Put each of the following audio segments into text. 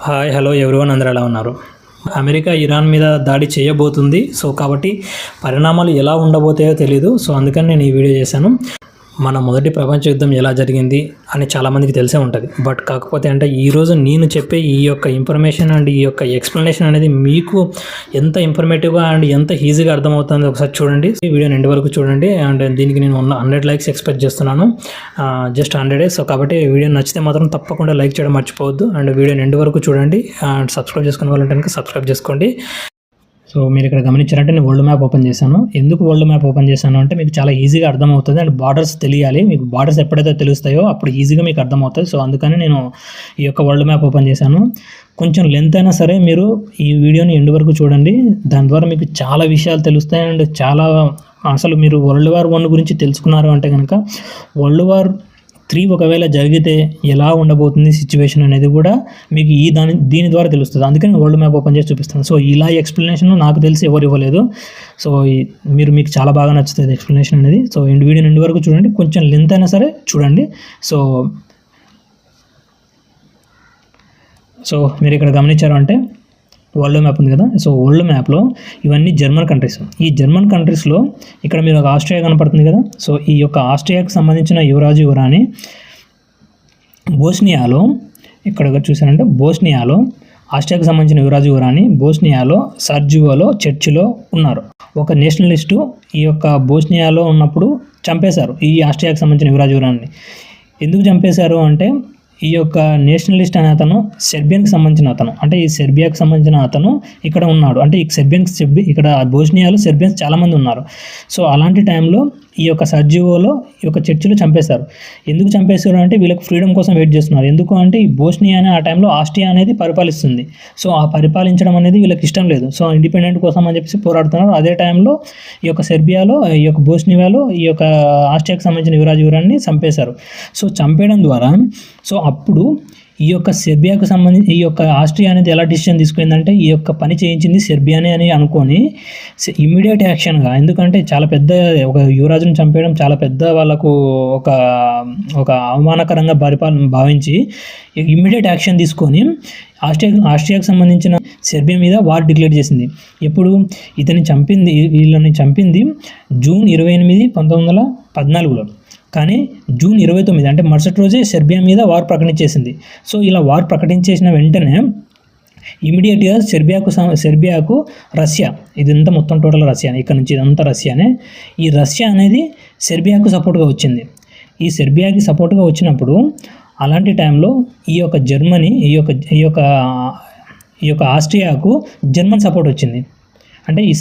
Hi hello everyone, అందరూ ఎలా ఉన్నారు? అమెరికా ఇరాన్ మీద దాడి చేయబోతుంది. సో కాబట్టి పరిణామాలు ఎలా ఉండబోతాయో తెలీదు. సో అందుకని నేను ఈ వీడియో చేశాను. మన మొదటి ప్రపంచ యుద్ధం ఎలా జరిగింది అని చాలామందికి తెలిసే ఉంటుంది. బట్ కాకపోతే అంటే ఈరోజు నేను చెప్పే ఈ యొక్క ఇన్ఫర్మేషన్ అండ్ ఈ యొక్క ఎక్స్ప్లెనేషన్ అనేది మీకు ఎంత ఇన్ఫర్మేటివ్గా అండ్ ఎంత ఈజీగా అర్థమవుతుందో ఒకసారి చూడండి. ఈ వీడియోని ఎండ్ వరకు చూడండి. అండ్ దీనికి నేను 100 లైక్స్ ఎక్స్పెక్ట్ చేస్తున్నాను. జస్ట్ 100. సో కాబట్టి వీడియో నచ్చితే మాత్రం తప్పకుండా లైక్ చేయడం మర్చిపోవద్దు. అండ్ వీడియోని ఎండ్ వరకు చూడండి. అండ్ సబ్స్క్రైబ్ చేసుకునే వాళ్ళంటే కనుక సబ్స్క్రైబ్ చేసుకోండి. సో మీరు ఇక్కడ గమనించారంటే నేను వరల్డ్ మ్యాప్ ఓపెన్ చేశాను. ఎందుకు వరల్డ్ మ్యాప్ ఓపెన్ చేశాను అంటే మీకు చాలా ఈజీగా అర్థమవుతుంది. అండ్ బార్డర్స్ తెలియాలి. మీకు బార్డర్స్ ఎప్పుడైతే తెలుస్తాయో అప్పుడు ఈజీగా మీకు అర్థమవుతుంది. సో అందుకని నేను ఈ యొక్క వరల్డ్ మ్యాప్ ఓపెన్ చేశాను. కొంచెం లెంత్ అయినా సరే మీరు ఈ వీడియోని ఎండ్ వరకు చూడండి. దాని ద్వారా మీకు చాలా విషయాలు తెలుస్తాయి. అండ్ చాలా అసలు మీరు వరల్డ్ వార్ 1 గురించి తెలుసుకున్నారు అంటే కనుక వరల్డ్ వార్ 3 ఒకవేళ జరిగితే ఎలా ఉండబోతుంది సిచ్యువేషన్ అనేది కూడా మీకు దీని ద్వారా తెలుస్తుంది. అందుకని వరల్డ్ మ్యాప్ ఓపెన్ చేసి చూపిస్తాను. సో ఇలా ఎక్స్ప్లెనేషన్ నాకు తెలిసి ఎవరు ఇవ్వలేదు. సో మీకు చాలా బాగా నచ్చుతుంది ఎక్స్ప్లెనేషన్ అనేది. సో వీడియో ఎండ్ వరకు చూడండి. కొంచెం లెంత్ అయినా సరే చూడండి. సో మీరు ఇక్కడ గమనించారు అంటే వరల్డ్ మ్యాప్ ఉంది కదా. సో వరల్డ్ మ్యాప్లో ఇవన్నీ జర్మన్ కంట్రీస్. ఈ జర్మన్ కంట్రీస్లో ఇక్కడ మీరు ఒక ఆస్ట్రియా కనపడుతుంది కదా. సో ఈ యొక్క ఆస్ట్రియాకి సంబంధించిన యువరాజు యువరాణి బోస్నియాలో ఇక్కడ చూసారంటే బోస్నియాలో ఆస్ట్రియాకి సంబంధించిన యువరాజు యువరాణి బోస్నియాలో సర్జియోలో చర్చిలో ఉన్నారు. ఒక నేషనలిస్టు ఈ యొక్క బోస్నియాలో ఉన్నప్పుడు చంపేశారు ఈ ఆస్ట్రియాకి సంబంధించిన యువరాజు యువరాణిని. ఎందుకు చంపేశారు అంటే ఈ యొక్క నేషనలిస్ట్ అనే అతను సెర్బియాకి సంబంధించిన అతను, అంటే ఈ సెర్బియాకి సంబంధించిన అతను ఇక్కడ ఉన్నాడు. అంటే ఈ ఇక్కడ బోస్నియాలో సెర్బియన్స్ చాలామంది ఉన్నారు. సో అలాంటి టైంలో ఈ యొక్క సర్జియోలో ఈ యొక్క చర్చిలో చంపేశారు. ఎందుకు చంపేశారు అంటే వీళ్ళకి ఫ్రీడమ్ కోసం వెయిట్ చేస్తున్నారు. ఎందుకు అంటే ఈ బోస్నియా అనే ఆ టైంలో ఆస్ట్రియా అనేది పరిపాలిస్తుంది. సో ఆ పరిపాలించడం అనేది వీళ్ళకి ఇష్టం లేదు. సో ఇండిపెండెంట్ కోసం అని చెప్పేసి పోరాడుతున్నారు. అదే టైంలో ఈ యొక్క సెర్బియాలో ఈ యొక్క బోస్నియాలో ఈ యొక్క ఆస్ట్రియాకి సంబంధించిన యువరాజు యువరాన్ని చంపేశారు. సో చంపేయడం ద్వారా సో అప్పుడు ఈ యొక్క సెర్బియాకు సంబంధించి ఈ యొక్క ఆస్ట్రియా అనేది ఎలా డిసిషన్ తీసుకుందంటే ఈ యొక్క పని చేయించింది సెర్బియానే అని అనుకొని ఇమ్మీడియట్ యాక్షన్గా, ఎందుకంటే చాలా పెద్ద ఒక యువరాజును చంపేయడం చాలా పెద్ద వాళ్ళకు ఒక అవమానకరంగా భావించి ఇమ్మీడియట్ యాక్షన్ తీసుకొని ఆస్ట్రియాకు సంబంధించిన సెర్బియా మీద వార్ డిక్లేర్ చేసింది. ఎప్పుడు వీళ్ళని చంపింది జూన్ 28, 1914లో. కానీ జూన్ 29 అంటే మరుసటి రోజే సెర్బియా మీద వార్ ప్రకటించేసింది. సో ఇలా వార్ ప్రకటించేసిన వెంటనే ఇమీడియట్గా సెర్బియాకు రష్యా, ఇదంతా మొత్తం టోటల్ రష్యా, ఇక్కడ నుంచి ఇదంతా రష్యానే. ఈ రష్యా అనేది సెర్బియాకు సపోర్ట్గా వచ్చింది. ఈ సెర్బియాకి సపోర్ట్గా వచ్చినప్పుడు అలాంటి టైంలో ఈ యొక్క జర్మనీ ఈ యొక్క ఆస్ట్రియాకు జర్మన్ సపోర్ట్ వచ్చింది. అంటే ఈ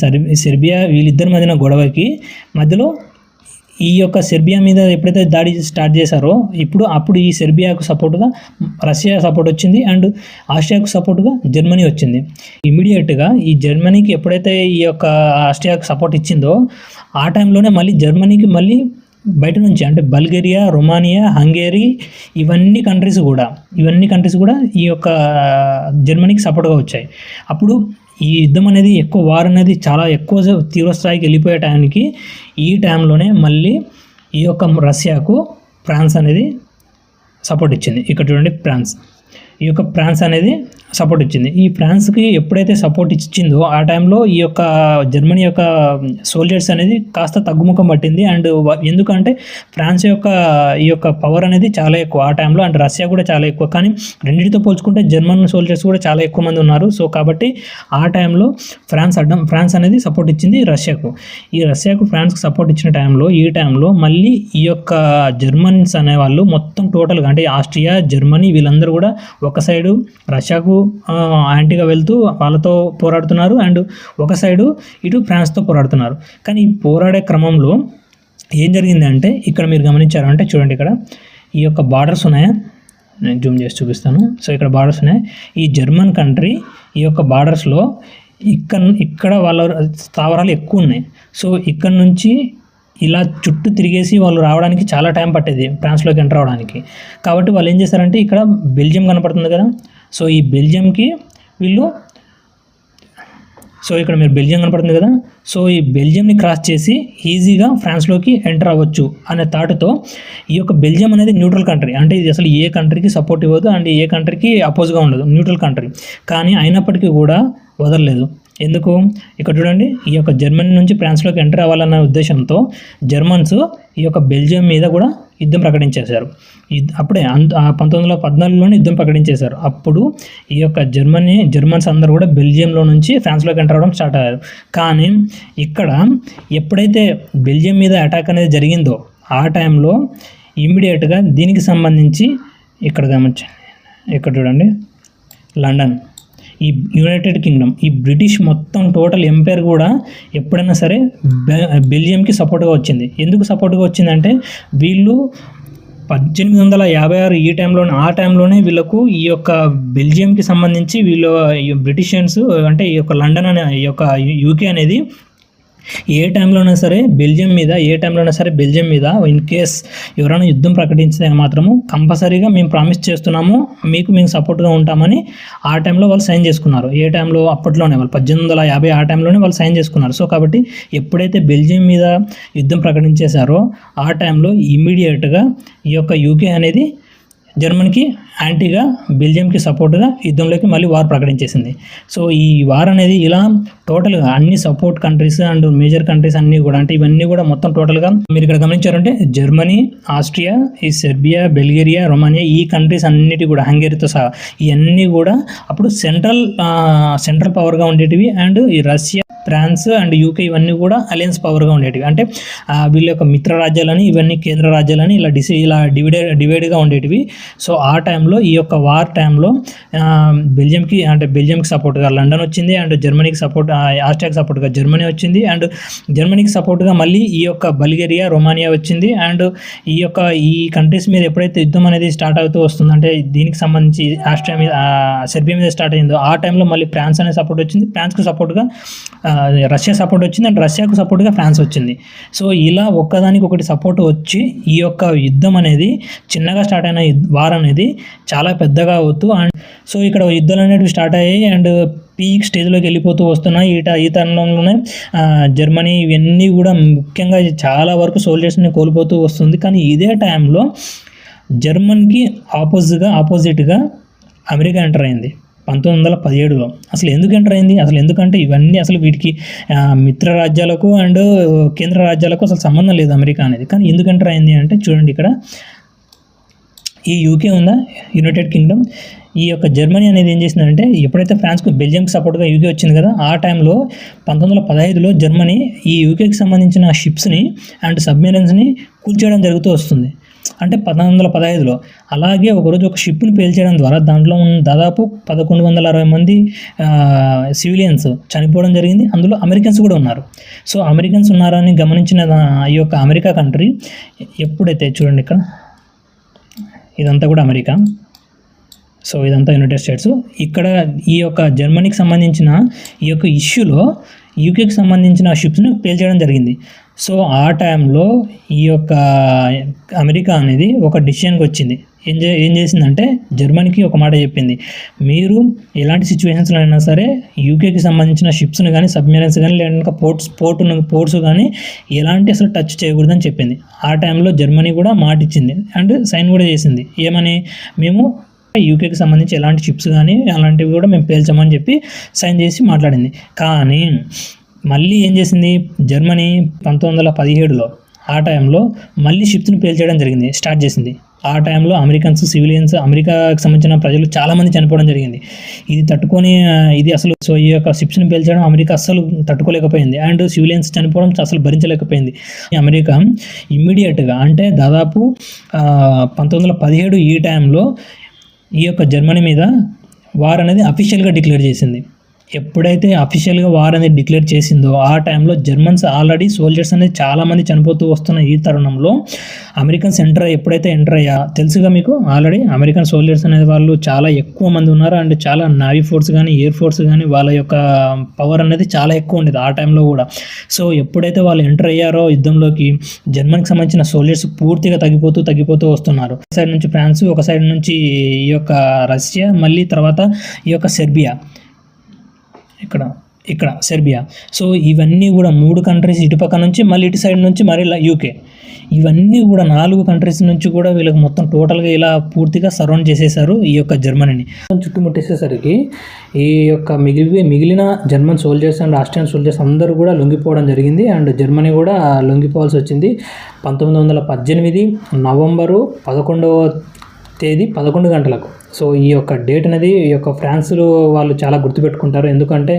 సెర్బియా వీళ్ళిద్దరి మధ్యన మధ్యలో ఈ యొక్క సెర్బియా మీద ఎప్పుడైతే దాడి స్టార్ట్ చేశారో అప్పుడు ఈ సెర్బియాకు సపోర్టుగా రష్యా సపోర్ట్ వచ్చింది. అండ్ ఆస్ట్రియాకు సపోర్టుగా జర్మనీ వచ్చింది. ఇమీడియట్గా ఈ జర్మనీకి ఎప్పుడైతే ఈ యొక్క ఆస్ట్రియాకు సపోర్ట్ ఇచ్చిందో ఆ టైంలోనే జర్మనీకి బయట నుంచి అంటే బల్గేరియా, రొమానియా, హంగేరీ ఇవన్నీ కంట్రీస్ కూడా ఈ యొక్క జర్మనీకి సపోర్ట్గా వచ్చాయి. అప్పుడు ఈ యుద్ధం అనేది వార్ అనేది చాలా ఎక్కువ తీవ్రస్థాయికి వెళ్ళిపోయే టైంకి ఈ టైంలోనే మళ్ళీ ఈ యొక్క రష్యాకు ఫ్రాన్స్ అనేది సపోర్ట్ ఇచ్చింది. ఇక్కడ చూడండి ఫ్రాన్స్ అనేది సపోర్ట్ ఇచ్చింది. ఈ ఫ్రాన్స్కి ఎప్పుడైతే సపోర్ట్ ఇచ్చిందో ఆ టైంలో ఈ యొక్క జర్మనీ యొక్క సోల్జర్స్ అనేది కాస్త తగ్గుముఖం పట్టింది. అండ్ ఎందుకంటే ఫ్రాన్స్ ఈ యొక్క పవర్ అనేది చాలా ఎక్కువ ఆ టైంలో, అండ్ రష్యా కూడా చాలా ఎక్కువ. కానీ రెండింటితో పోల్చుకుంటే జర్మన్ సోల్జర్స్ కూడా చాలా ఎక్కువ మంది ఉన్నారు. సో కాబట్టి ఆ టైంలో ఫ్రాన్స్ అనేది సపోర్ట్ ఇచ్చింది రష్యాకు. ఈ ఫ్రాన్స్కి సపోర్ట్ ఇచ్చిన ఈ టైంలో మళ్ళీ ఈ యొక్క జర్మన్స్ అనేవాళ్ళు మొత్తం టోటల్గా అంటే ఆస్ట్రియా, జర్మనీ వీళ్ళందరూ కూడా ఒక సైడు రష్యాకు యాంటీగా వెళ్తూ వాళ్ళతో పోరాడుతున్నారు. అండ్ ఒక సైడు ఇటు ఫ్రాన్స్తో పోరాడుతున్నారు. కానీ ఈ పోరాడే క్రమంలో ఏం జరిగిందంటే ఇక్కడ మీరు గమనించారు అంటే చూడండి, ఇక్కడ ఈ యొక్క బార్డర్స్ ఉన్నాయా, నేను జూమ్ చేసి చూపిస్తాను. సో ఇక్కడ బార్డర్స్ ఉన్నాయి. ఈ జర్మన్ కంట్రీ ఈ యొక్క బార్డర్స్లో ఇక్కడ వాళ్ళ స్థావరాలు ఎక్కువ ఉన్నాయి. సో ఇక్కడ నుంచి ఇలా చుట్టూ తిరిగేసి వాళ్ళు రావడానికి చాలా టైం పట్టేది ఫ్రాన్స్లోకి ఎంటర్ అవ్వడానికి. కాబట్టి వాళ్ళు ఏం చేస్తారంటే ఇక్కడ బెల్జియం కనపడుతుంది కదా. సో ఈ బెల్జియంకి వీళ్ళు సో ఇక్కడ మీరు బెల్జియం కనపడుతుంది కదా, సో ఈ బెల్జియంని క్రాస్ చేసి ఈజీగా ఫ్రాన్స్లోకి ఎంటర్ అవ్వచ్చు అనే థాట్తో ఈ యొక్క బెల్జియం అనేది న్యూట్రల్ కంట్రీ, అంటే ఇది అసలు ఏ కంట్రీకి సపోర్ట్ ఇవ్వదు అండ్ ఏ కంట్రీకి అపోజ్గా ఉండదు, న్యూట్రల్ కంట్రీ. కానీ అయినప్పటికీ కూడా వదలలేదు. ఎందుకు? ఇక్కడ చూడండి, ఈ యొక్క జర్మనీ నుంచి ఫ్రాన్స్లోకి ఎంటర్ అవ్వాలన్న ఉద్దేశంతో జర్మన్స్ ఈ యొక్క బెల్జియం మీద కూడా యుద్ధం ప్రకటించేశారు. అప్పుడే 1914లోనే యుద్ధం ప్రకటించేశారు. అప్పుడు ఈ యొక్క జర్మన్స్ అందరూ కూడా బెల్జియంలో నుంచి ఫ్రాన్స్లోకి ఎంటర్ అవ్వడం స్టార్ట్ అయ్యారు. కానీ ఇక్కడ ఎప్పుడైతే బెల్జియం మీద అటాక్ అనేది జరిగిందో ఆ టైంలో ఇమ్మీడియట్గా దీనికి సంబంధించి ఇక్కడ గమనించండి, ఇక్కడ చూడండి, లండన్, ఈ యునైటెడ్ కింగ్డమ్, ఈ బ్రిటిష్ మొత్తం టోటల్ ఎంపైర్ కూడా ఎప్పుడైనా సరే బెల్జియంకి సపోర్ట్గా వచ్చింది. ఎందుకు సపోర్ట్గా వచ్చిందంటే వీళ్ళు 1856 ఈ టైంలోనే, ఆ టైంలోనే వీళ్ళకు ఈ యొక్క బెల్జియంకి సంబంధించి వీళ్ళు బ్రిటిషియన్స్ అంటే ఈ యొక్క లండన్ అనే ఈ యొక్క యూకే అనేది ఏ టైంలోనైనా సరే బెల్జియం మీద ఇన్ కేస్ ఎవరైనా యుద్ధం ప్రకటించితే మాత్రము కంపల్సరీగా మేము ప్రామిస్ చేస్తున్నాము, మేము సపోర్ట్గా ఉంటామని ఆ టైంలో వాళ్ళు సైన్ చేసుకున్నారు. ఏ టైంలో? అప్పట్లోనే వాళ్ళు 1850 ఆ టైంలోనే వాళ్ళు సైన్ చేసుకున్నారు. సో కాబట్టి ఎప్పుడైతే బెల్జియం మీద యుద్ధం ప్రకటించేశారో ఆ టైంలో ఇమ్మీడియట్గా ఈ యొక్క యూకే అనేది జర్మనీకి యాంటీగా బెల్జియంకి సపోర్ట్గా యుద్ధంలోకి మళ్ళీ వార్ ప్రకటించేసింది. సో ఈ వార్ అనేది ఇలా టోటల్గా అన్ని support countries and major countries అన్నీ కూడా, అంటే ఇవన్నీ కూడా మొత్తం టోటల్గా మీరు ఇక్కడ గమనించారంటే జర్మనీ, ఆస్ట్రియా, ఈ సెర్బియా, బల్గేరియా, రొమానియా, ఈ కంట్రీస్ అన్నిటి కూడా, హంగేరీతో సహా ఇవన్నీ కూడా అప్పుడు సెంట్రల్ పవర్గా ఉండేటివి. అండ్ ఈ రష్యా, ఫ్రాన్స్ అండ్ యూకే ఇవన్నీ కూడా అలయన్స్ పవర్గా ఉండేటివి. అంటే వీళ్ళ యొక్క మిత్ర రాజ్యాలని, ఇవన్నీ కేంద్ర రాజ్యాలని ఇలా డివైడ్గా ఉండేటివి. సో ఆ టైంలో ఈ యొక్క వార్ టైంలో బెల్జియంకి సపోర్ట్గా లండన్ వచ్చింది, అండ్ జర్మనీకి సపోర్ట్, ఆస్ట్రియాకి సపోర్ట్గా జర్మనీ వచ్చింది, అండ్ జర్మనీకి సపోర్ట్గా మళ్ళీ ఈ యొక్క బల్గేరియా, రొమానియా వచ్చింది. అండ్ ఈ కంట్రీస్ మీద ఎప్పుడైతే యుద్ధం అనేది స్టార్ట్ అవుతూ వస్తుంది, అంటే దీనికి సంబంధించి ఆస్ట్రియా మీద, సెర్బియా మీద స్టార్ట్ అయిందో ఆ టైంలో మళ్ళీ ఫ్రాన్స్ అనే సపోర్ట్ వచ్చింది, ఫ్రాన్స్కి సపోర్ట్గా రష్యా సపోర్ట్ వచ్చింది, అండ్ రష్యాకు సపోర్ట్గా ఫ్రాన్స్ వచ్చింది. సో ఇలా ఒక్కదానికి ఒకటి సపోర్ట్ వచ్చి ఈ యొక్క యుద్ధం అనేది చిన్నగా స్టార్ట్ అయిన వార్ అనేది చాలా పెద్దగా అవుతూ, అండ్ సో ఇక్కడ యుద్ధాలు అనేవి స్టార్ట్ అయ్యాయి అండ్ పీక్ స్టేజ్లోకి వెళ్ళిపోతూ వస్తున్నాయి. ఈ తరుణంలోనే జర్మనీ ఇవన్నీ కూడా ముఖ్యంగా చాలా వరకు సోల్జర్స్ని కోల్పోతూ వస్తుంది. కానీ ఇదే టైంలో జర్మనీకి ఆపోజిట్గా అమెరికా ఎంటర్ అయింది 1917లో. అసలు ఎందుకు ఎంటర్ అయింది? ఎందుకంటే ఇవన్నీ వీటికి మిత్ర రాజ్యాలకు అండ్ కేంద్ర రాజ్యాలకు అసలు సంబంధం లేదు అమెరికా అనేది. కానీ ఎందుకు ఎంటర్ అయింది అంటే చూడండి, ఇక్కడ ఈ యూకే ఉందా, యునైటెడ్ కింగ్డమ్, ఈ యొక్క జర్మనీ అనేది ఏం చేసిందంటే ఎప్పుడైతే ఫ్రాన్స్కు బెల్జియంకి సపోర్ట్గా యూకే వచ్చింది కదా, ఆ టైంలో 1915లో జర్మనీ ఈ యూకేకి సంబంధించిన షిప్స్ని అండ్ సబ్మెరైన్స్ని కూల్చేయడం జరుగుతూ వస్తుంది. అంటే 1915లో అలాగే ఒకరోజు ఒక షిప్ని పేల్చేయడం ద్వారా దాంట్లో దాదాపు 1160 మంది సివిలియన్స్ చనిపోవడం జరిగింది. అందులో అమెరికన్స్ కూడా ఉన్నారు. సో అమెరికన్స్ ఉన్నారని గమనించిన ఈ యొక్క అమెరికా కంట్రీ ఎప్పుడైతే చూడండి, ఇక్కడ ఇదంతా కూడా అమెరికా, సో ఇదంతా యునైటెడ్ స్టేట్స్. ఇక్కడ ఈ యొక్క జర్మనీకి సంబంధించిన ఈ యొక్క ఇష్యూలో యూకేకి సంబంధించిన షిప్స్ని పేల్చేయడం జరిగింది. సో ఆ టైంలో ఈ యొక్క అమెరికా అనేది ఒక డిసిషన్కి వచ్చింది. ఏం చేసిందంటే జర్మనీకి ఒక మాట చెప్పింది, మీరు ఎలాంటి సిచ్యువేషన్స్లో అయినా సరే యూకేకి సంబంధించిన షిప్స్ని కానీ, సబ్మెరైన్స్ కానీ, లేదంటే పోర్ట్స్ కానీ ఎలాంటి టచ్ చేయకూడదని చెప్పింది. ఆ టైంలో జర్మనీ కూడా మాట ఇచ్చింది అండ్ సైన్ కూడా చేసింది. ఏమని? మేము యూకేకి సంబంధించి ఎలాంటి షిప్స్ కానీ అలాంటివి కూడా మేము పేల్చామని చెప్పి సైన్ చేసి మాట్లాడింది. కానీ మళ్ళీ ఏం చేసింది జర్మనీ 1917లో ఆ టైంలో మళ్ళీ షిప్స్ని పేల్చేయడం జరిగింది, స్టార్ట్ చేసింది. ఆ టైంలో అమెరికన్స్, సివిలియన్స్, అమెరికాకి సంబంధించిన ప్రజలు చాలామంది చనిపోవడం జరిగింది. ఇది తట్టుకొని సో ఈ యొక్క షిప్స్ని పేల్చడం అమెరికా అస్సలు తట్టుకోలేకపోయింది అండ్ సివిలియన్స్ చనిపోవడం అసలు భరించలేకపోయింది. అమెరికా ఇమ్మీడియట్గా అంటే దాదాపు 1917 ఈ టైంలో ఈ యొక్క జర్మనీ మీద వార్ అనేది అఫీషియల్గా డిక్లేర్ చేసింది. ఎప్పుడైతే అఫీషియల్గా వార్ అనేది డిక్లేర్ చేసిందో ఆ టైంలో జర్మన్స్ ఆల్రెడీ సోల్జర్స్ అనేది చాలామంది చనిపోతూ వస్తున్న ఈ తరుణంలో అమెరికన్స్ ఎప్పుడైతే ఎంటర్ అయ్యా తెలుసుగా మీకు, ఆల్రెడీ అమెరికన్ సోల్జర్స్ అనేది వాళ్ళు చాలా ఎక్కువ మంది ఉన్నారు అండ్ చాలా నావీ ఫోర్స్ కానీ, ఎయిర్ ఫోర్స్ కానీ వాళ్ళ యొక్క పవర్ అనేది చాలా ఎక్కువ ఉండేది ఆ టైంలో కూడా. సో ఎప్పుడైతే వాళ్ళు ఎంటర్ అయ్యారో యుద్ధంలోకి జర్మనీకి సంబంధించిన సోల్జర్స్ పూర్తిగా తగ్గిపోతూ వస్తున్నారు. ఒక సైడ్ నుంచి ఫ్రాన్స్, ఒక సైడ్ నుంచి ఈ యొక్క రష్యా, మళ్ళీ తర్వాత ఈ యొక్క సెర్బియా, ఇక్కడ ఇక్కడ సెర్బియా. సో ఇవన్నీ కూడా 3 కంట్రీస్ ఇటుపక్క నుంచి మళ్ళీ ఇటు సైడ్ నుంచి మరి యూకే, ఇవన్నీ కూడా 4 కంట్రీస్ నుంచి కూడా వీళ్ళకి మొత్తం టోటల్గా ఇలా పూర్తిగా సరౌండ్ చేసేసారు ఈ యొక్క జర్మనీని. చుట్టుముట్టేసేసరికి ఈ యొక్క మిగిలిన German soldiers and Austrian soldiers అందరూ కూడా లొంగిపోవడం జరిగింది. అండ్ జర్మనీ కూడా లొంగిపోవాల్సి వచ్చింది. 1918 నవంబరు 11వ తేదీ 11 గంటలకు. సో ఈ యొక్క డేట్ అనేది ఈ యొక్క ఫ్రాన్స్లో వాళ్ళు చాలా గుర్తుపెట్టుకుంటారు. ఎందుకంటే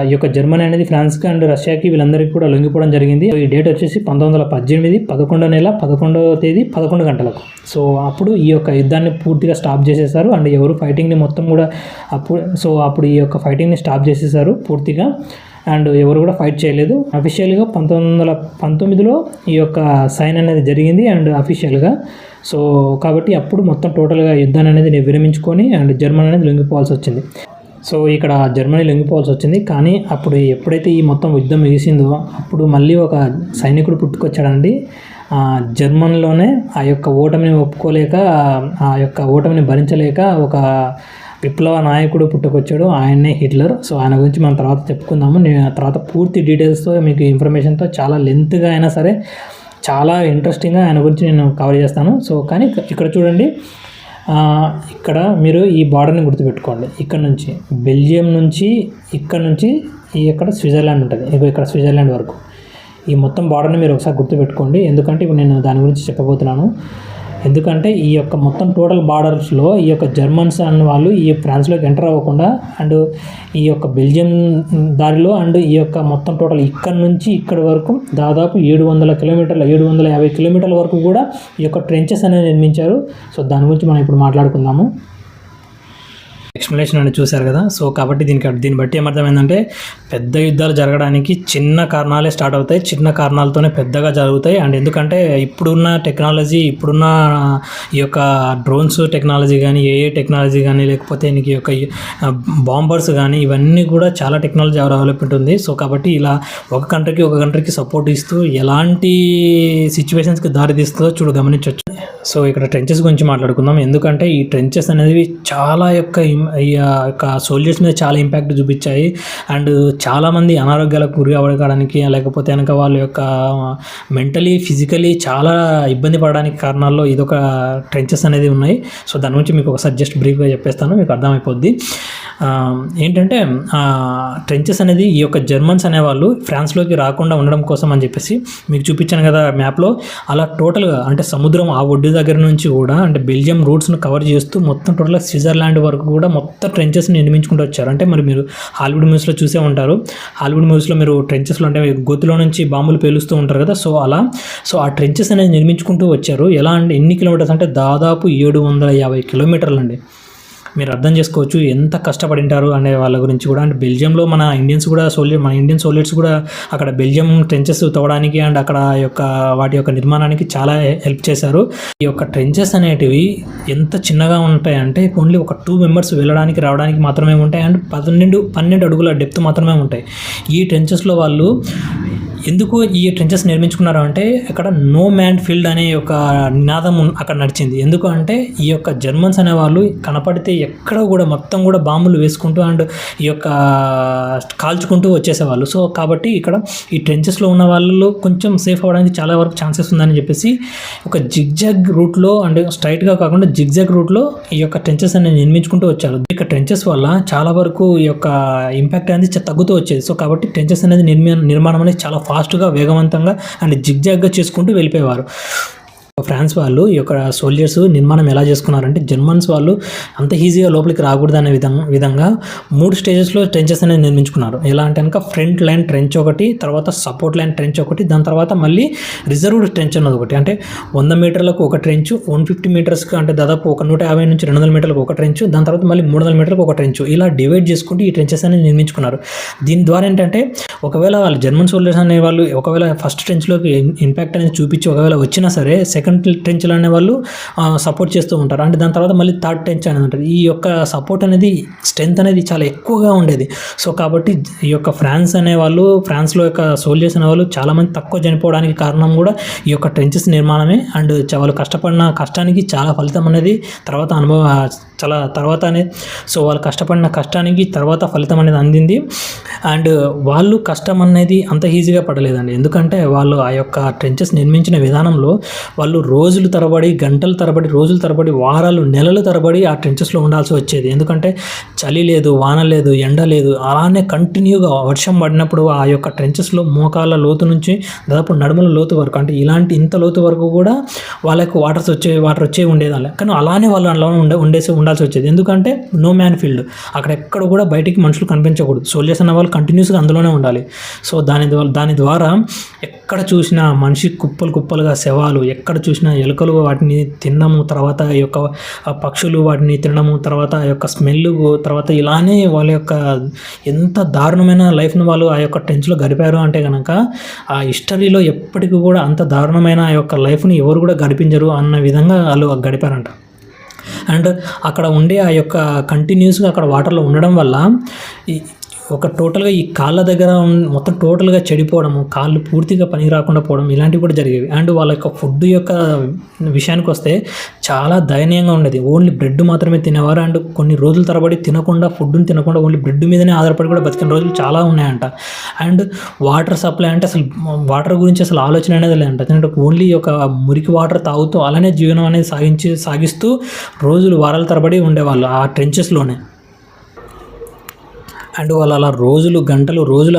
ఈ యొక్క జర్మనీ అనేది ఫ్రాన్స్కి అండ్ రష్యాకి వీళ్ళందరికీ కూడా లొంగిపోవడం జరిగింది. ఈ డేట్ వచ్చేసి 1918 11వ నెల 11వ తేదీ 11 గంటలకు. సో అప్పుడు ఈ యొక్క యుద్ధాన్ని పూర్తిగా స్టాప్ చేసేసారు. అండ్ ఎవరు ఫైటింగ్ని మొత్తం కూడా అప్పుడు ఈ యొక్క ఫైటింగ్ని స్టాప్ చేసేసారు పూర్తిగా. అండ్ ఎవరు కూడా ఫైట్ చేయలేదు. అఫీషియల్గా 1919లో ఈ యొక్క సైన్ అనేది జరిగింది అండ్ అఫీషియల్గా. సో కాబట్టి అప్పుడు మొత్తం టోటల్గా యుద్ధాన్ని అనేది విరమించుకొని అండ్ జర్మనీ అనేది లొంగిపోవాల్సి వచ్చింది. సో ఇక్కడ జర్మనీ లొంగిపోవాల్సి వచ్చింది. కానీ అప్పుడు ఎప్పుడైతే ఈ మొత్తం యుద్ధం ముగిసిందో అప్పుడు మళ్ళీ ఒక సైనికుడు పుట్టుకొచ్చాడండి. జర్మన్లోనే ఆ యొక్క ఓటమిని ఒప్పుకోలేక, ఆ యొక్క ఓటమిని భరించలేక ఒక విప్లవ నాయకుడు పుట్టుకొచ్చాడు. ఆయన్నే హిట్లర్. సో ఆయన గురించి మనం తర్వాత చెప్పుకుందాము. నేను తర్వాత పూర్తి డీటెయిల్స్తో మీకు ఇన్ఫర్మేషన్తో చాలా లెంత్గా అయినా సరే చాలా ఇంట్రెస్టింగ్గా ఆయన గురించి నేను కవర్ చేస్తాను. సో కానీ ఇక్కడ చూడండి, ఇక్కడ మీరు ఈ బార్డర్ని గుర్తుపెట్టుకోండి. ఇక్కడ నుంచి బెల్జియం నుంచి ఇక్కడ నుంచి ఇక్కడ స్విట్జర్లాండ్ ఉంటుంది. ఇక్కడ స్విట్జర్లాండ్ వరకు ఈ మొత్తం బార్డర్ని మీరు ఒకసారి గుర్తుపెట్టుకోండి. ఎందుకంటే ఇప్పుడు నేను దాని గురించి చెప్పబోతున్నాను. ఎందుకంటే ఈ యొక్క మొత్తం టోటల్ బార్డర్స్లో ఈ యొక్క జర్మన్స్ అన్న వాళ్ళు ఈ ఫ్రాన్స్లోకి ఎంటర్ అవ్వకుండా అండ్ ఈ యొక్క బెల్జియం దారిలో అండ్ ఈ యొక్క మొత్తం టోటల్ ఇక్కడ నుంచి ఇక్కడ వరకు దాదాపు 750 కిలోమీటర్ల వరకు కూడా ఈ యొక్క ట్రెంచెస్ అనేవి నిర్మించారు. సో దాని గురించి మనం ఇప్పుడు మాట్లాడుకుందాము. ఎక్స్ప్లెనేషన్ అని చూశారు కదా. సో కాబట్టి దీన్ని బట్టి ఏమర్థమైందంటే పెద్ద యుద్ధాలు జరగడానికి చిన్న కారణాలే స్టార్ట్ అవుతాయి, చిన్న కారణాలతోనే పెద్దగా జరుగుతాయి. అండ్ ఎందుకంటే ఇప్పుడున్న టెక్నాలజీ, ఇప్పుడున్న ఈ యొక్క డ్రోన్స్ టెక్నాలజీ కానీ, ఏఏ టెక్నాలజీ కానీ, లేకపోతే ఈ యొక్క బాంబర్స్ కానీ, ఇవన్నీ కూడా చాలా టెక్నాలజీ డెవలప్మెంట్ ఉంది. సో కాబట్టి ఇలా ఒక కంట్రీకి సపోర్ట్ ఇస్తూ ఎలాంటి సిచ్యువేషన్స్కి దారితీస్తుందో గమనించవచ్చు. సో ఇక్కడ ట్రెంచెస్ గురించి మాట్లాడుకుందాం. ఎందుకంటే ఈ ట్రెంచెస్ అనేవి చాలా ఈ యొక్క సోల్జర్స్ మీద చాలా ఇంపాక్ట్ చూపించాయి. అండ్ చాలామంది అనారోగ్యాలకు గురి అవ్వడానికి, లేకపోతే కనుక వాళ్ళ యొక్క మెంటలీ ఫిజికలీ చాలా ఇబ్బంది పడడానికి కారణాల్లో ఇదొక ట్రెంచెస్ అనేది ఉన్నాయి. సో దాని గురించి మీకు ఒకసారి జస్ట్ బ్రీఫ్గా చెప్పేస్తాను, మీకు అర్థమైపోద్ది. ఏంటంటే ట్రెంచెస్ అనేది ఈ యొక్క జర్మన్స్ అనేవాళ్ళు ఫ్రాన్స్లోకి రాకుండా ఉండడం కోసం అని చెప్పేసి మీకు చూపించాను కదా మ్యాప్లో. అలా టోటల్గా అంటే సముద్రం ఆ ఒడ్డు దగ్గర నుంచి కూడా అంటే బెల్జియం రూట్స్ను కవర్ చేస్తూ మొత్తం టోటల్గా స్విట్జర్లాండ్ వరకు కూడా మొత్తం ట్రెంచెస్ని నిర్మించుకుంటూ వచ్చారు. అంటే మరి మీరు హాలీవుడ్ మూవీస్లో చూసే ఉంటారు. హాలీవుడ్ మూవీస్లో మీరు ట్రెంచెస్లో అంటే గొత్తులో నుంచి బాంబులు పేలుస్తూ ఉంటారు కదా. సో ఆ ట్రెంచెస్ అనేది నిర్మించుకుంటూ వచ్చారు. ఎలా అంటే ఎన్ని కిలోమీటర్స్ అంటే దాదాపు 750 కిలోమీటర్లు అండి. మీరు అర్థం చేసుకోవచ్చు ఎంత కష్టపడింటారు అనే వాళ్ళ గురించి కూడా. అండ్ బెల్జియంలో మన ఇండియన్ సోల్జర్స్ కూడా అక్కడ బెల్జియం ట్రెంచెస్ తవ్వడానికి అండ్ అక్కడ వాటి యొక్క నిర్మాణానికి చాలా హెల్ప్ చేశారు. ఈ యొక్క ట్రెంచెస్ అనేటివి ఎంత చిన్నగా ఉంటాయంటే ఓన్లీ ఒక 2 మెంబర్స్ వెళ్ళడానికి రావడానికి మాత్రమే ఉంటాయి. అండ్ 12 అడుగుల డెప్త్ మాత్రమే ఉంటాయి. ఈ ట్రెంచెస్లో వాళ్ళు ఎందుకు ఈ ట్రెంచెస్ నిర్మించుకున్నారు అంటే అక్కడ నో మ్యాన్ ఫీల్డ్ అనే ఒక నినాదం అక్కడ నడిచింది. ఎందుకు అంటే ఈ యొక్క జర్మన్స్ అనేవాళ్ళు కనపడితే ఎక్కడ కూడా మొత్తం కూడా బాంబులు వేసుకుంటూ అండ్ ఈ యొక్క కాల్చుకుంటూ వచ్చేసేవాళ్ళు. సో కాబట్టి ఇక్కడ ఈ ట్రెంచెస్లో ఉన్న వాళ్ళు కొంచెం సేఫ్ అవ్వడానికి చాలా వరకు ఛాన్సెస్ ఉందని చెప్పేసి ఒక జిగ్జాగ్ రూట్లో అంటే స్ట్రైట్గా కాకుండా జిగ్జాగ్ రూట్లో ఈ యొక్క ట్రెంచెస్ అనేది నిర్మించుకుంటూ వచ్చారు. ఇక ట్రెంచెస్ వల్ల చాలా వరకు ఈ యొక్క ఇంపాక్ట్ అనేది తగ్గుతూ వచ్చేది. సో కాబట్టి ట్రెంచెస్ అనేది నిర్మాణం అనేది చాలా ఫాస్ట్గా, వేగవంతంగా అండ్ జిగ్జాగ్గా చేసుకుంటూ వెళ్ళిపోయేవారు. ఫ్రాన్స్ వాళ్ళు ఈ యొక్క సోల్జర్స్ నిర్మాణం ఎలా చేసుకున్నారంటే జర్మన్స్ వాళ్ళు అంత ఈజీగా లోపలికి రాకూడదు అనే విధంగా 3 స్టేజెస్లో ట్రెంచెస్ అనేది నిర్మించుకున్నారు. ఎలా అంటే కనుక ఫ్రంట్ లైన్ ట్రెంచ్ ఒకటి, తర్వాత సపోర్ట్ లైన్ ట్రెంచ్ ఒకటి, దాని తర్వాత మళ్ళీ రిజర్వ్డ్ ట్రెంచ్ అన్నది ఒకటి. అంటే 100 మీటర్లకు ఒక ట్రెంచ్, 150 మీటర్స్కి అంటే దాదాపు ఒక 150 నుంచి 200 మీటర్లకు ఒక ట్రెంచ్, దాని తర్వాత మళ్ళీ 300 మీటర్లకు ఒక ట్రెంచ్, ఇలా డివైడ్ చేసుకుంటూ ఈ ట్రెంచెస్ అనేది నిర్మించుకున్నారు. దీని ద్వారా ఏంటంటే ఒకవేళ వాళ్ళు జర్మన్ సోల్జర్స్ అనే వాళ్ళు ఒకవేళ ఫస్ట్ ట్రెంచ్లోకి ఇంపాక్ట్ అనేది చూపించి ఒకవేళ వచ్చినా సరే సెకండ్ ట్రెంచ్లు అనే వాళ్ళు సపోర్ట్ చేస్తూ ఉంటారు. అంటే దాని తర్వాత మళ్ళీ థర్డ్ ట్రెంచ్ అనేది ఉంటుంది. ఈ యొక్క సపోర్ట్ అనేది స్ట్రెంత్ అనేది చాలా ఎక్కువగా ఉండేది. సో కాబట్టి ఈ యొక్క ఫ్రాన్స్లో యొక్క సోల్జర్స్ అనేవాళ్ళు చాలామంది తక్కువ చనిపోవడానికి కారణం కూడా ఈ యొక్క ట్రెంచెస్ నిర్మాణమే. అండ్ వాళ్ళు కష్టపడిన కష్టానికి చాలా ఫలితం అనేది తర్వాత చాలా తర్వాతనే సో వాళ్ళు కష్టపడిన కష్టానికి తర్వాత ఫలితం అనేది అందింది. అండ్ వాళ్ళు కష్టం అనేది అంత ఈజీగా పడలేదండి. ఎందుకంటే వాళ్ళు ఆ యొక్క ట్రెంచెస్ నిర్మించిన విధానంలో వాళ్ళు రోజుల తరబడి, గంటల తరబడి, రోజుల తరబడి, వారాలు, నెలల తరబడి ఆ ట్రెంచెస్లో ఉండాల్సి వచ్చేది. ఎందుకంటే చలి లేదు, వాన లేదు, ఎండ లేదు, అలానే కంటిన్యూగా వర్షం పడినప్పుడు ఆ యొక్క ట్రెంచెస్లో మోకాళ్ళ లోతు నుంచి దాదాపు నడుముల లోతు వరకు, అంటే ఇంత లోతు వరకు కూడా వాళ్ళకు వాటర్ వచ్చే ఉండేదాన్ని. కానీ అలానే వాళ్ళు అలా ఉండాల్సి వచ్చేది. ఎందుకంటే నో మ్యాన్ ఫీల్డ్, అక్కడ ఎక్కడ కూడా బయటికి మనుషులు కనిపించకూడదు. సోల్జర్స్ అన్న వాళ్ళు కంటిన్యూస్గా అందులోనే ఉండాలి. సో దాని ద్వారా ఎక్కడ చూసినా మనిషి కుప్పలుగా శవాలు, ఎక్కడ చూసినా ఎలుకలు వాటిని తినడము, తర్వాత ఈ యొక్క పక్షులు వాటిని తినడము, తర్వాత ఆ యొక్క స్మెల్, తర్వాత ఇలానే వాళ్ళ యొక్క ఎంత దారుణమైన లైఫ్ను వాళ్ళు ఆ యొక్క ట్రెంచ్లో గడిపారు అంటే కనుక ఆ హిస్టరీలో ఎప్పటికీ కూడా అంత దారుణమైన ఆ యొక్క లైఫ్ని ఎవరు కూడా గడిపించరు అన్న విధంగా వాళ్ళు గడిపారంట. అండ్ అక్కడ ఉండే ఆ యొక్క కంటిన్యూస్గా అక్కడ వాటర్లో ఉండడం వల్ల ఒక టోటల్గా ఈ కాళ్ళ దగ్గర మొత్తం టోటల్గా చెడిపోవడము, కాళ్ళు పూర్తిగా పనికి రాకుండా పోవడం, ఇలాంటివి కూడా జరిగేవి. అండ్ వాళ్ళ యొక్క ఫుడ్ యొక్క విషయానికి వస్తే చాలా దయనీయంగా ఉండేది. ఓన్లీ బ్రెడ్ మాత్రమే తినేవారు. అండ్ కొన్ని రోజుల తరబడి ఫుడ్ని తినకుండా ఓన్లీ బ్రెడ్ మీదనే ఆధారపడి కూడా బతికిన రోజులు చాలా ఉన్నాయంట. అండ్ వాటర్ సప్లై అంటే అసలు వాటర్ గురించి అసలు ఆలోచన అనేది లేదంట. ఎందుకంటే ఓన్లీ ఒక మురికి వాటర్ తాగుతూ అలానే జీవనం అనేది సాగిస్తూ రోజులు, వారాల తరబడి ఉండేవాళ్ళు ఆ ట్రెంచెస్లోనే. అండ్ వాళ్ళు అలా రోజులు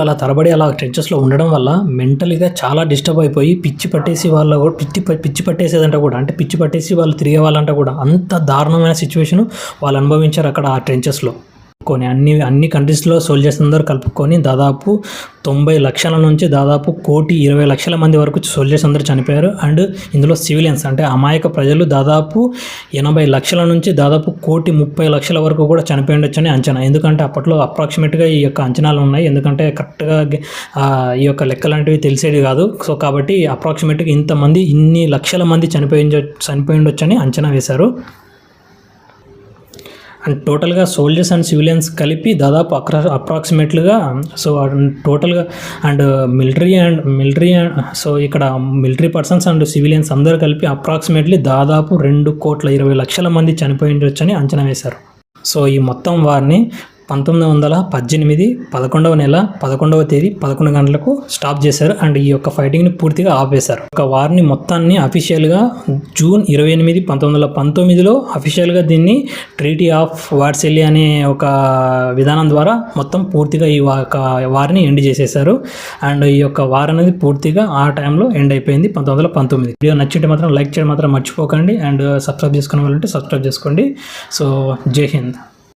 అలా తరబడి అలా ట్రెంచెస్లో ఉండడం వల్ల మెంటల్గా చాలా డిస్టర్బ్ అయిపోయి పిచ్చి పట్టేసేదంట కూడా. అంటే పిచ్చి పట్టేసి వాళ్ళు తిరిగే వాళ్ళంట కూడా. అంత దారుణమైన సిచ్యువేషన్ వాళ్ళు అనుభవించారు అక్కడ ఆ ట్రెంచెస్లో. అన్ని కంట్రీస్లో సోల్జర్స్ అందరూ కలుపుకొని దాదాపు 90 లక్షల నుంచి దాదాపు 1,20,00,000 మంది వరకు సోల్జర్స్ అందరూ చనిపోయారు. అండ్ ఇందులో సివిలియన్స్ అంటే అమాయక ప్రజలు దాదాపు 80 లక్షల నుంచి దాదాపు 1,30,00,000 వరకు కూడా చనిపోయి ఉండొచ్చని అంచనా. ఎందుకంటే అప్పట్లో అప్రాక్సిమేట్గా ఈ యొక్క అంచనాలు ఉన్నాయి. ఎందుకంటే కరెక్ట్గా ఈ యొక్క లెక్కలాంటివి తెలిసేది కాదు. సో కాబట్టి అప్రాక్సిమేట్గా ఇన్ని లక్షల మంది చనిపోయి ఉండొచ్చని అంచనా వేశారు. అండ్ టోటల్గా సోల్జర్స్ అండ్ సివిలియన్స్ కలిపి దాదాపు అప్రాక్సిమేట్లుగా సో టోటల్గా అండ్ మిలిటరీ సో ఇక్కడ మిలిటరీ పర్సన్స్ అండ్ సివిలియన్స్ అందరూ కలిపి అప్రాక్సిమేట్లీ దాదాపు 2,20,00,000 మంది చనిపోయి ఉండొచ్చని అంచనా వేశారు. సో ఈ మొత్తం వారిని 1918 11వ నెల 11వ తేదీ 11 గంటలకు స్టాప్ చేశారు. అండ్ ఈ యొక్క ఫైటింగ్ని పూర్తిగా ఆపేశారు. ఒక వార్ని మొత్తాన్ని అఫీషియల్గా జూన్ 28, 1919లో అఫీషియల్గా దీన్ని ట్రీటీ ఆఫ్ వర్సైలీ అనే ఒక విధానం ద్వారా మొత్తం పూర్తిగా ఈ వార్ని ఎండ్ చేసేశారు. అండ్ ఈ యొక్క వార్ అనేది పూర్తిగా ఆ టైంలో ఎండ్ అయిపోయింది 1919. వీడియో నచ్చింటే మాత్రం లైక్ చేయడం మాత్రం మర్చిపోకండి. అండ్ సబ్స్క్రైబ్ చేసుకునే వాళ్ళంటే సబ్స్క్రైబ్ చేసుకోండి. సో జై హింద్.